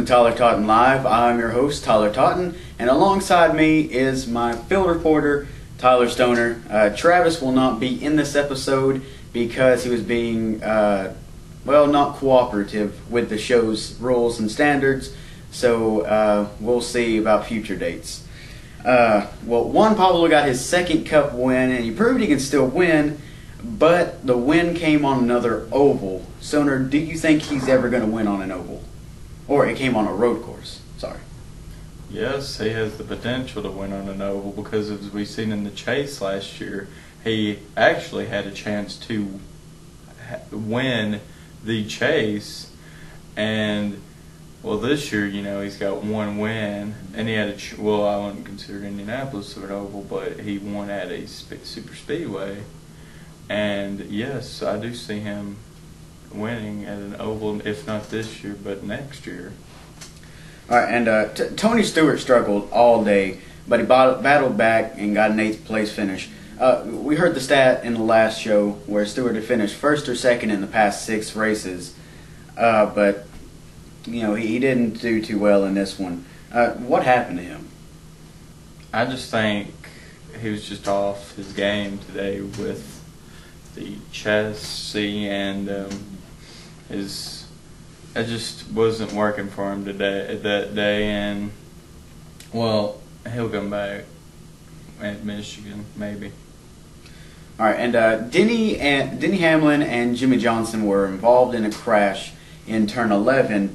to Tyler Totten Live. I'm your host, Tyler Totten, and alongside me is my field reporter, Tyler Stoner. Travis will not be in this episode because he was being, not cooperative with the show's rules and standards, so we'll see about future dates. Juan Pablo got his second Cup win, and he proved he can still win, but the win came on another oval. Stoner, do you think he's ever going to win on an oval? Or it came on a road course, sorry. Yes, he has the potential to win on an oval because, as we've seen in the chase last year, he actually had a chance to win the chase. And, this year, he's got one win. And he had I wouldn't consider Indianapolis an oval, but he won at a super speedway. And, yes, I do see him winning at an oval, if not this year, but next year. All right, and Tony Stewart struggled all day, but he battled back and got an 8th place finish. We heard the stat in the last show where Stewart had finished first or second in the past 6 races, but he didn't do too well in this one. What happened to him? I just think he was just off his game today with the chassis, and it just wasn't working for him that day, and he'll come back at Michigan maybe. All right, and Denny Hamlin and Jimmy Johnson were involved in a crash in turn 11.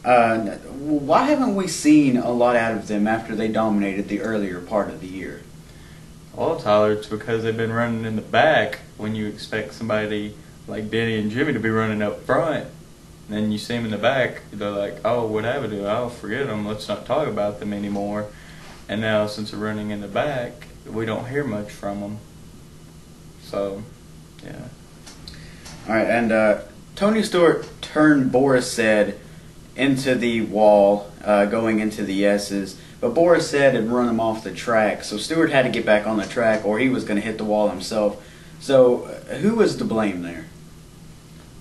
Why haven't we seen a lot out of them after they dominated the earlier part of the year? Well, Tyler, it's because they've been running in the back when you expect somebody like Denny and Jimmy to be running up front. And then you see them in the back, they're like, oh, what happened to them? Oh, forget them. Let's not talk about them anymore. And now, since they're running in the back, we don't hear much from them. So, yeah. All right, and Tony Stewart turned Boris Said into the wall, going into the S's. But Boris Said had run him off the track, so Stewart had to get back on the track or he was going to hit the wall himself. So, who was to blame there?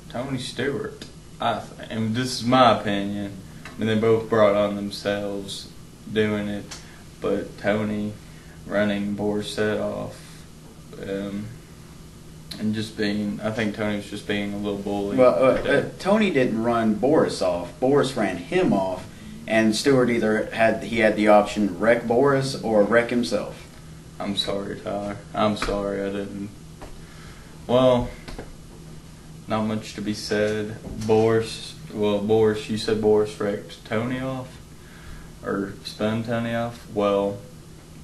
Tony Stewart, I think. And this is my opinion. I mean, they both brought on themselves doing it, but Tony running Boris Said off, and I think Tony was just being a little bully. Well, Tony didn't run Boris off. Boris ran him off, and Stewart either had the option wreck Boris or wreck himself. I'm sorry, Tyler. I'm sorry I didn't. Well, not much to be said. Boris, you said Boris wrecked Tony off? Or spun Tony off? Well,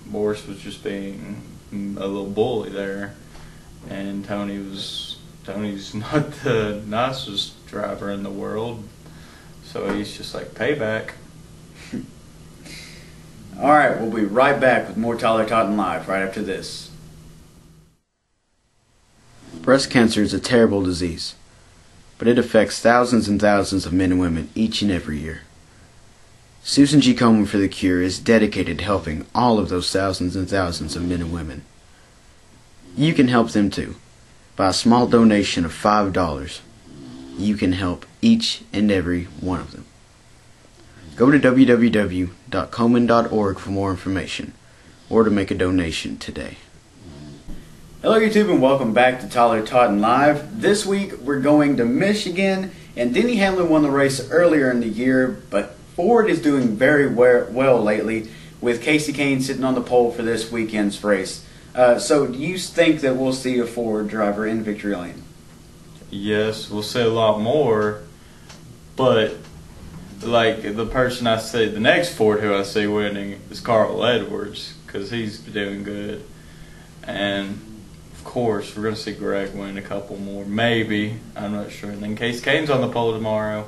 Boris was just being a little bully there. And Tony's not the nicest driver in the world. So he's just like, payback. All right, we'll be right back with more Tyler Totten Live right after this. Breast cancer is a terrible disease, but it affects thousands and thousands of men and women each and every year. Susan G. Komen for the Cure is dedicated to helping all of those thousands and thousands of men and women. You can help them too. By a small donation of $5, you can help each and every one of them. Go to www.komen.org for more information or to make a donation today. Hello YouTube and welcome back to Tyler Totten Live. This week we're going to Michigan, and Denny Hamlin won the race earlier in the year, but Ford is doing very well lately with Casey Kane sitting on the pole for this weekend's race. So do you think that we'll see a Ford driver in victory lane? Yes, we'll see a lot more, but like the person I see, the next Ford who I see winning is Carl Edwards because he's doing good. And of course, we're going to see Greg win a couple more, maybe. I'm not sure. And then Casey Kane's on the pole tomorrow,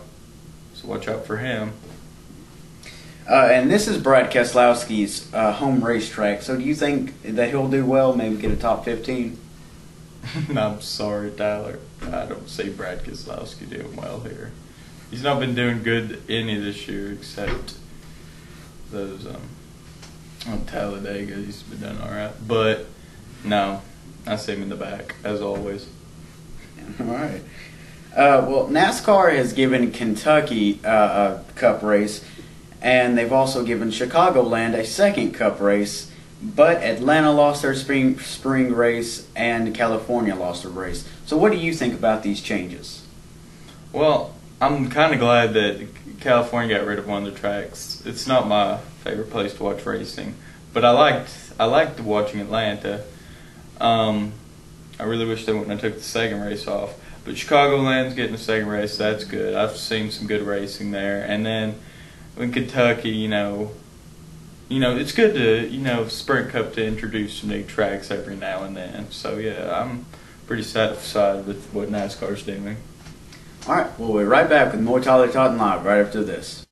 so watch out for him. And this is Brad Keselowski's home racetrack, so do you think that he'll do well, maybe get a top 15? I'm sorry, Tyler. I don't see Brad Keselowski doing well here. He's not been doing good any this year except those on Talladega. He's been doing all right. But, no, I see him in the back, as always. All right. Well, NASCAR has given Kentucky a cup race, and they've also given Chicagoland a second cup race, but Atlanta lost their spring race, and California lost a race. So what do you think about these changes? Well, I'm kind of glad that California got rid of one of the tracks. It's not my favorite place to watch racing, but I liked watching Atlanta. I really wish they wouldn't have took the second race off. But Chicagoland's getting the second race. That's good. I've seen some good racing there. And then in Kentucky, it's good to Sprint Cup to introduce some new tracks every now and then. So yeah, I'm pretty satisfied with what NASCAR's doing. All right, we'll be right back with more Tyler Totten Live right after this.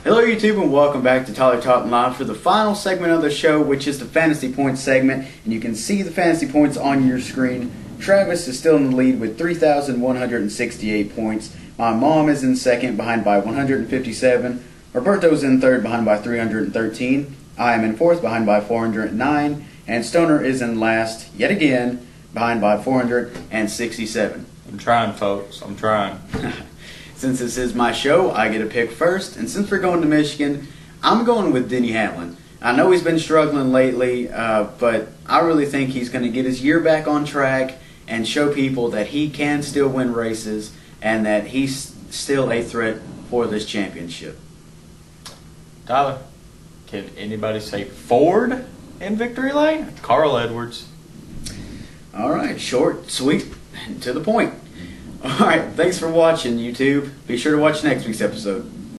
Hello YouTube and welcome back to Tyler Totten Live for the final segment of the show, which is the Fantasy Points segment. And you can see the fantasy points on your screen. Travis is still in the lead with 3,168 points. My mom is in second, behind by 157. Roberto's in third, behind by 313. I am in fourth, behind by 409. And Stoner is in last, yet again, behind by 467. I'm trying, folks. I'm trying. Since this is my show, I get to pick first. And since we're going to Michigan, I'm going with Denny Hamlin. I know he's been struggling lately, but I really think he's going to get his year back on track and show people that he can still win races and that he's still a threat for this championship. Tyler, can anybody say Ford in victory lane? Carl Edwards. All right, short, sweet, and to the point. All right, thanks for watching, YouTube. Be sure to watch next week's episode.